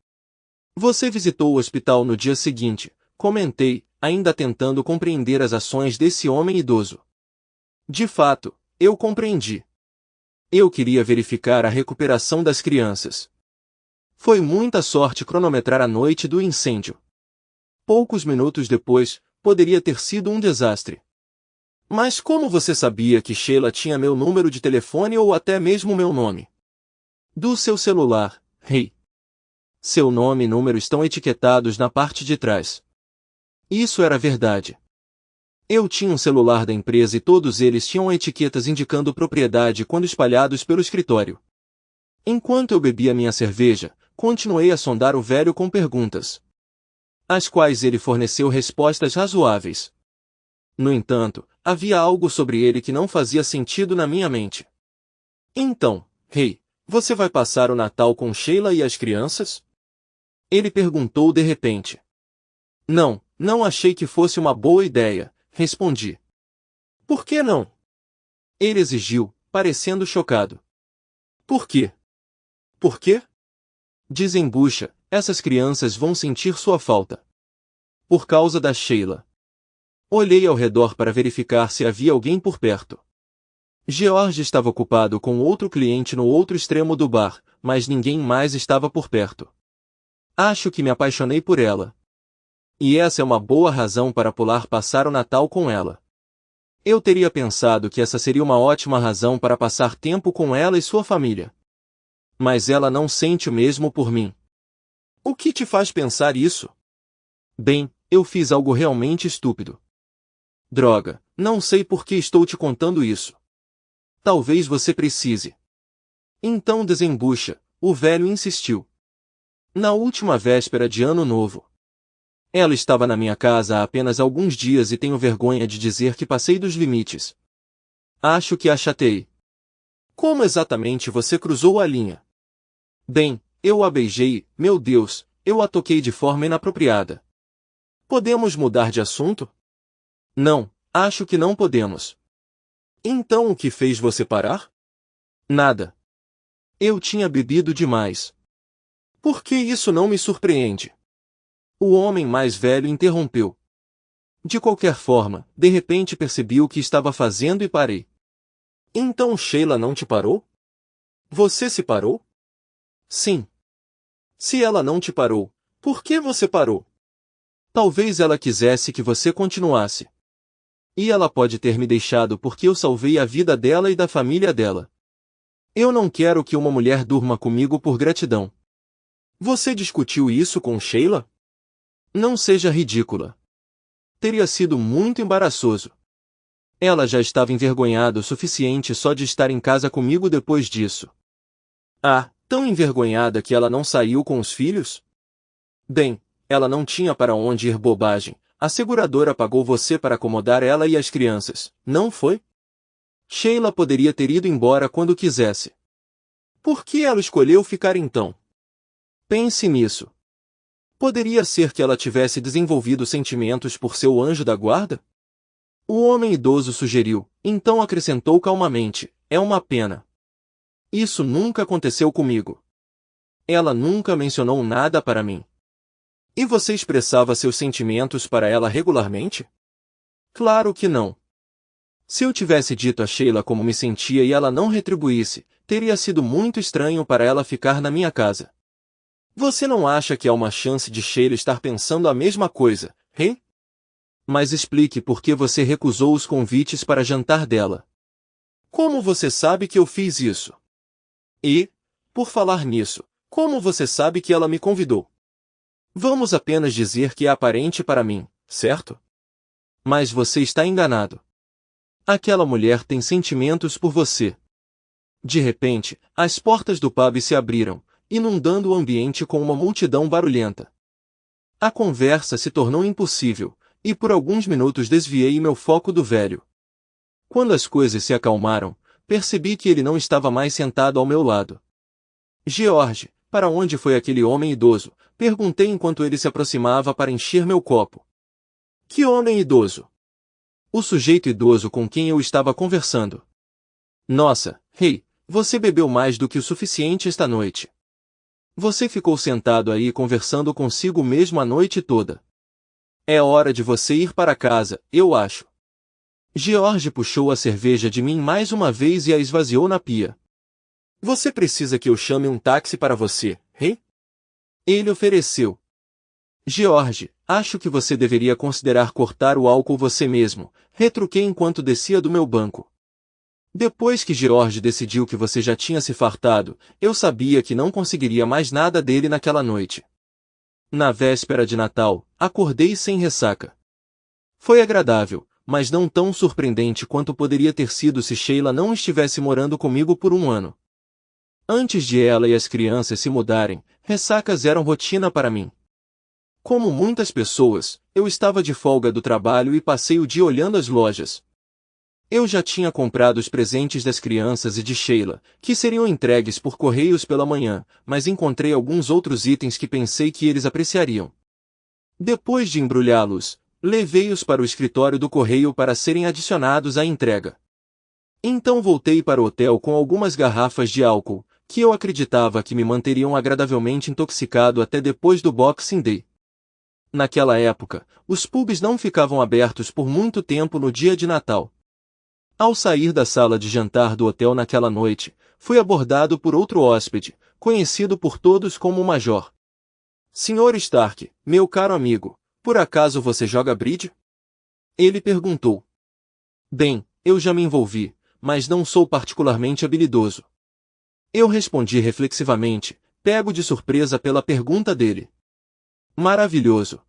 Você visitou o hospital no dia seguinte, comentei, ainda tentando compreender as ações desse homem idoso. De fato, eu compreendi. Eu queria verificar a recuperação das crianças. Foi muita sorte cronometrar a noite do incêndio. Poucos minutos depois, poderia ter sido um desastre. Mas como você sabia que Sheila tinha meu número de telefone ou até mesmo meu nome? Do seu celular, rei. Seu nome e número estão etiquetados na parte de trás. Isso era verdade. Eu tinha um celular da empresa e todos eles tinham etiquetas indicando propriedade quando espalhados pelo escritório. Enquanto eu bebia minha cerveja, continuei a sondar o velho com perguntas, às quais ele forneceu respostas razoáveis. No entanto, havia algo sobre ele que não fazia sentido na minha mente. Então, rei, você vai passar o Natal com Sheila e as crianças? Ele perguntou de repente. Não achei que fosse uma boa ideia, respondi. Por que não? Ele exigiu, parecendo chocado. Por quê? Por quê? Desembucha, essas crianças vão sentir sua falta. Por causa da Sheila. Olhei ao redor para verificar se havia alguém por perto. George estava ocupado com outro cliente no outro extremo do bar, mas ninguém mais estava por perto. Acho que me apaixonei por ela. E essa é uma boa razão para pular passar o Natal com ela. Eu teria pensado que essa seria uma ótima razão para passar tempo com ela e sua família. Mas ela não sente o mesmo por mim. O que te faz pensar isso? Bem, eu fiz algo realmente estúpido. Droga, não sei por que estou te contando isso. Talvez você precise. Então desembucha, o velho insistiu. Na última véspera de Ano Novo. Ela estava na minha casa há apenas alguns dias e tenho vergonha de dizer que passei dos limites. Acho que a chateei. Como exatamente você cruzou a linha? Bem, eu a beijei, meu Deus, eu a toquei de forma inapropriada. Podemos mudar de assunto? Não, acho que não podemos. Então o que fez você parar? Nada. Eu tinha bebido demais. Por que isso não me surpreende? O homem mais velho interrompeu. De qualquer forma, de repente percebi o que estava fazendo e parei. Então Sheila não te parou? Você se parou? Sim. Se ela não te parou, por que você parou? Talvez ela quisesse que você continuasse. E ela pode ter me deixado porque eu salvei a vida dela e da família dela. Eu não quero que uma mulher durma comigo por gratidão. Você discutiu isso com Sheila? Não seja ridícula. Teria sido muito embaraçoso. Ela já estava envergonhada o suficiente só de estar em casa comigo depois disso. Ah, tão envergonhada que ela não saiu com os filhos? Bem, ela não tinha para onde ir, bobagem. A seguradora pagou você para acomodar ela e as crianças, não foi? Sheila poderia ter ido embora quando quisesse. Por que ela escolheu ficar então? Pense nisso. Poderia ser que ela tivesse desenvolvido sentimentos por seu anjo da guarda? O homem idoso sugeriu, então acrescentou calmamente, é uma pena. Isso nunca aconteceu comigo. Ela nunca mencionou nada para mim. E você expressava seus sentimentos para ela regularmente? Claro que não. Se eu tivesse dito a Sheila como me sentia e ela não retribuísse, teria sido muito estranho para ela ficar na minha casa. Você não acha que há uma chance de Sheila estar pensando a mesma coisa, hein? Mas explique por que você recusou os convites para jantar dela. Como você sabe que eu fiz isso? E, por falar nisso, como você sabe que ela me convidou? Vamos apenas dizer que é aparente para mim, certo? Mas você está enganado. Aquela mulher tem sentimentos por você. De repente, as portas do pub se abriram, inundando o ambiente com uma multidão barulhenta. A conversa se tornou impossível, e por alguns minutos desviei meu foco do velho. Quando as coisas se acalmaram, percebi que ele não estava mais sentado ao meu lado. George, para onde foi aquele homem idoso? Perguntei enquanto ele se aproximava para encher meu copo. Que homem idoso? O sujeito idoso com quem eu estava conversando. Nossa, hey, você bebeu mais do que o suficiente esta noite. Você ficou sentado aí conversando consigo mesmo a noite toda. É hora de você ir para casa, eu acho. George puxou a cerveja de mim mais uma vez e a esvaziou na pia. Você precisa que eu chame um táxi para você, hein? Ele ofereceu. George, acho que você deveria considerar cortar o álcool você mesmo, retruquei enquanto descia do meu banco. Depois que George decidiu que você já tinha se fartado, eu sabia que não conseguiria mais nada dele naquela noite. Na véspera de Natal, acordei sem ressaca. Foi agradável, mas não tão surpreendente quanto poderia ter sido se Sheila não estivesse morando comigo por um ano. Antes de ela e as crianças se mudarem, ressacas eram rotina para mim. Como muitas pessoas, eu estava de folga do trabalho e passei o dia olhando as lojas. Eu já tinha comprado os presentes das crianças e de Sheila, que seriam entregues por correios pela manhã, mas encontrei alguns outros itens que pensei que eles apreciariam. Depois de embrulhá-los, levei-os para o escritório do correio para serem adicionados à entrega. Então voltei para o hotel com algumas garrafas de álcool, que eu acreditava que me manteriam agradavelmente intoxicado até depois do Boxing Day. Naquela época, os pubs não ficavam abertos por muito tempo no dia de Natal. Ao sair da sala de jantar do hotel naquela noite, fui abordado por outro hóspede, conhecido por todos como o Major. Sr. Stark, meu caro amigo, por acaso você joga bridge? Ele perguntou. Bem, eu já me envolvi, mas não sou particularmente habilidoso. Eu respondi reflexivamente, pego de surpresa pela pergunta dele. Maravilhoso.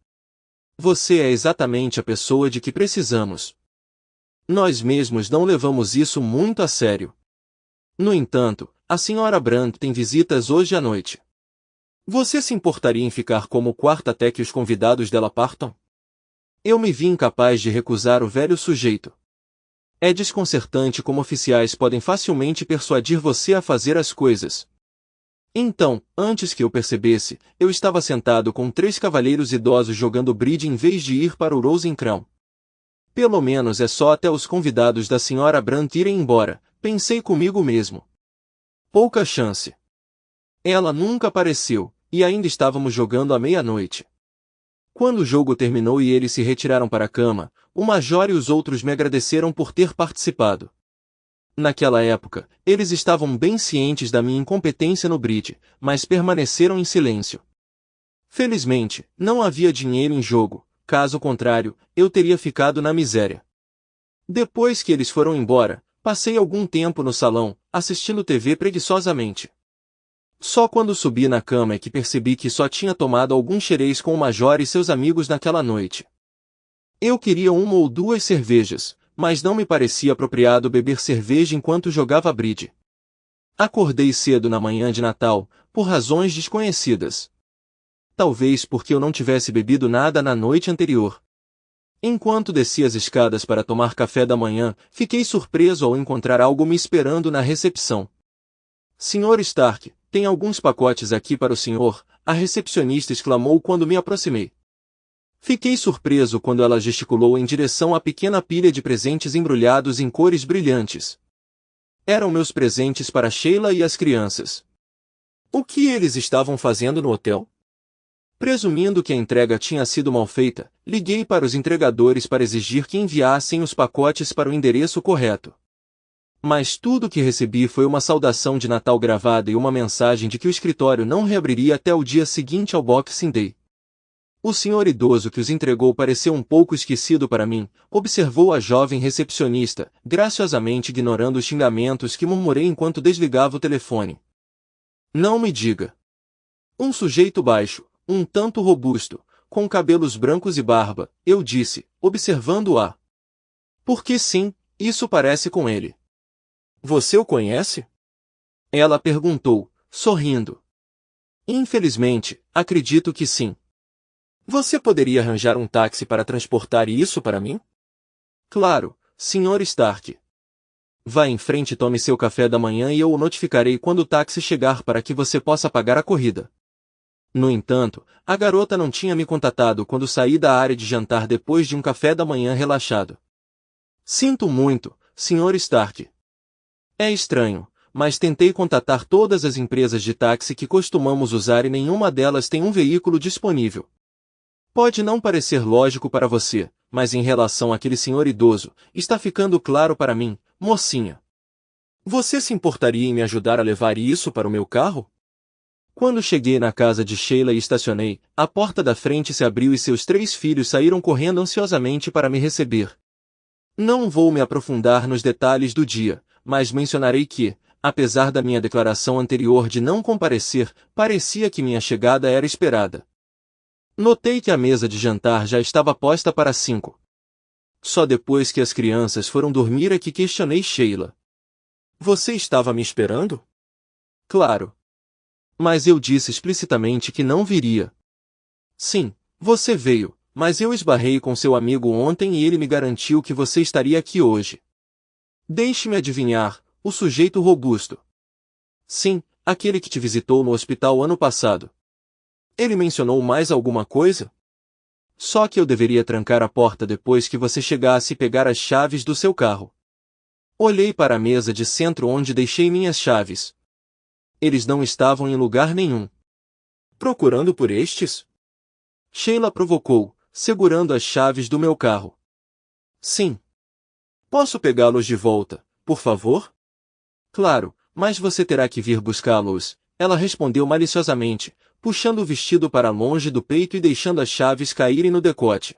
Você é exatamente a pessoa de que precisamos. Nós mesmos não levamos isso muito a sério. No entanto, a Sra. Brandt tem visitas hoje à noite. Você se importaria em ficar como quarto até que os convidados dela partam? Eu me vi incapaz de recusar o velho sujeito. É desconcertante como oficiais podem facilmente persuadir você a fazer as coisas. Então, antes que eu percebesse, eu estava sentado com 3 cavalheiros idosos jogando bridge em vez de ir para o Rose Crown. Pelo menos é só até os convidados da Sra. Brandt irem embora, pensei comigo mesmo. Pouca chance. Ela nunca apareceu, e ainda estávamos jogando à meia-noite. Quando o jogo terminou e eles se retiraram para a cama, o Major e os outros me agradeceram por ter participado. Naquela época, eles estavam bem cientes da minha incompetência no bridge, mas permaneceram em silêncio. Felizmente, não havia dinheiro em jogo. Caso contrário, eu teria ficado na miséria. Depois que eles foram embora, passei algum tempo no salão, assistindo TV preguiçosamente. Só quando subi na cama é que percebi que só tinha tomado alguns xerez com o Major e seus amigos naquela noite. Eu queria 1 ou 2 cervejas, mas não me parecia apropriado beber cerveja enquanto jogava bridge. Acordei cedo na manhã de Natal, por razões desconhecidas. Talvez porque eu não tivesse bebido nada na noite anterior. Enquanto descia as escadas para tomar café da manhã, fiquei surpreso ao encontrar algo me esperando na recepção. Sr. Stark, tem alguns pacotes aqui para o senhor, a recepcionista exclamou quando me aproximei. Fiquei surpreso quando ela gesticulou em direção à pequena pilha de presentes embrulhados em cores brilhantes. Eram meus presentes para Sheila e as crianças. O que eles estavam fazendo no hotel? Presumindo que a entrega tinha sido mal feita, liguei para os entregadores para exigir que enviassem os pacotes para o endereço correto. Mas tudo o que recebi foi uma saudação de Natal gravada e uma mensagem de que o escritório não reabriria até o dia seguinte ao Boxing Day. O senhor idoso que os entregou pareceu um pouco esquecido para mim, observou a jovem recepcionista, graciosamente ignorando os xingamentos que murmurei enquanto desligava o telefone. Não me diga. Um sujeito baixo, um tanto robusto, com cabelos brancos e barba, eu disse, observando-a. Porque sim, isso parece com ele. Você o conhece? Ela perguntou, sorrindo. Infelizmente, acredito que sim. Você poderia arranjar um táxi para transportar isso para mim? Claro, Sr. Stark. Vá em frente e tome seu café da manhã e eu o notificarei quando o táxi chegar para que você possa pagar a corrida. No entanto, a garota não tinha me contatado quando saí da área de jantar depois de um café da manhã relaxado. Sinto muito, Sr. Stark. É estranho, mas tentei contatar todas as empresas de táxi que costumamos usar e nenhuma delas tem um veículo disponível. Pode não parecer lógico para você, mas em relação àquele senhor idoso, está ficando claro para mim, mocinha. Você se importaria em me ajudar a levar isso para o meu carro? Quando cheguei na casa de Sheila e estacionei, a porta da frente se abriu e seus 3 filhos saíram correndo ansiosamente para me receber. Não vou me aprofundar nos detalhes do dia, mas mencionarei que, apesar da minha declaração anterior de não comparecer, parecia que minha chegada era esperada. Notei que a mesa de jantar já estava posta para 5. Só depois que as crianças foram dormir é que questionei Sheila. Você estava me esperando? Claro. Mas eu disse explicitamente que não viria. Sim, você veio, mas eu esbarrei com seu amigo ontem e ele me garantiu que você estaria aqui hoje. Deixe-me adivinhar, o sujeito robusto. Sim, aquele que te visitou no hospital ano passado. Ele mencionou mais alguma coisa? Só que eu deveria trancar a porta depois que você chegasse e pegar as chaves do seu carro. Olhei para a mesa de centro onde deixei minhas chaves. Eles não estavam em lugar nenhum. Procurando por estes? Sheila provocou, segurando as chaves do meu carro. Sim. Posso pegá-los de volta, por favor? Claro, mas você terá que vir buscá-los, ela respondeu maliciosamente, puxando o vestido para longe do peito e deixando as chaves caírem no decote.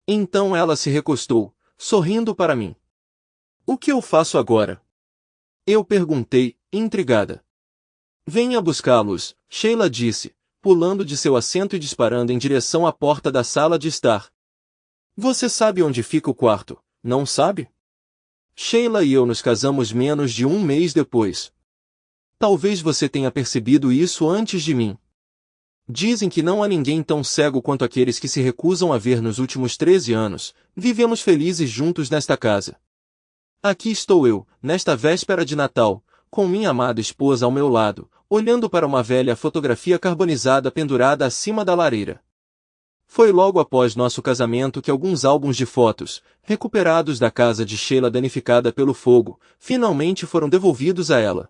Então ela se recostou, sorrindo para mim. O que eu faço agora? Eu perguntei, intrigada. Venha buscá-los, Sheila disse, pulando de seu assento e disparando em direção à porta da sala de estar. Você sabe onde fica o quarto, não sabe? Sheila e eu nos casamos menos de 1 mês depois. Talvez você tenha percebido isso antes de mim. Dizem que não há ninguém tão cego quanto aqueles que se recusam a ver nos últimos 13 anos, vivemos felizes juntos nesta casa. Aqui estou eu, nesta véspera de Natal, com minha amada esposa ao meu lado, olhando para uma velha fotografia carbonizada pendurada acima da lareira. Foi logo após nosso casamento que alguns álbuns de fotos, recuperados da casa de Sheila danificada pelo fogo, finalmente foram devolvidos a ela.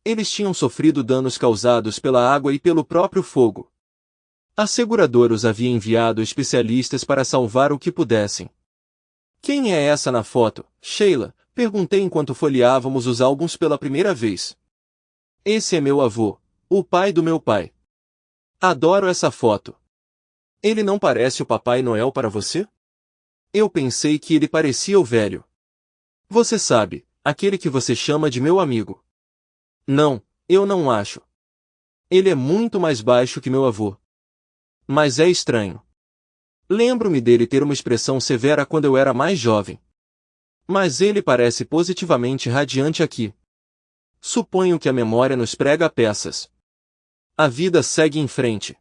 Eles tinham sofrido danos causados pela água e pelo próprio fogo. A seguradora os havia enviado especialistas para salvar o que pudessem. Quem é essa na foto, Sheila? Perguntei enquanto folheávamos os álbuns pela primeira vez. Esse é meu avô, o pai do meu pai. Adoro essa foto. Ele não parece o Papai Noel para você? Eu pensei que ele parecia o velho. Você sabe, aquele que você chama de meu amigo. Não, eu não acho. Ele é muito mais baixo que meu avô. Mas é estranho. Lembro-me dele ter uma expressão severa quando eu era mais jovem. Mas ele parece positivamente radiante aqui. Suponho que a memória nos prega peças. A vida segue em frente.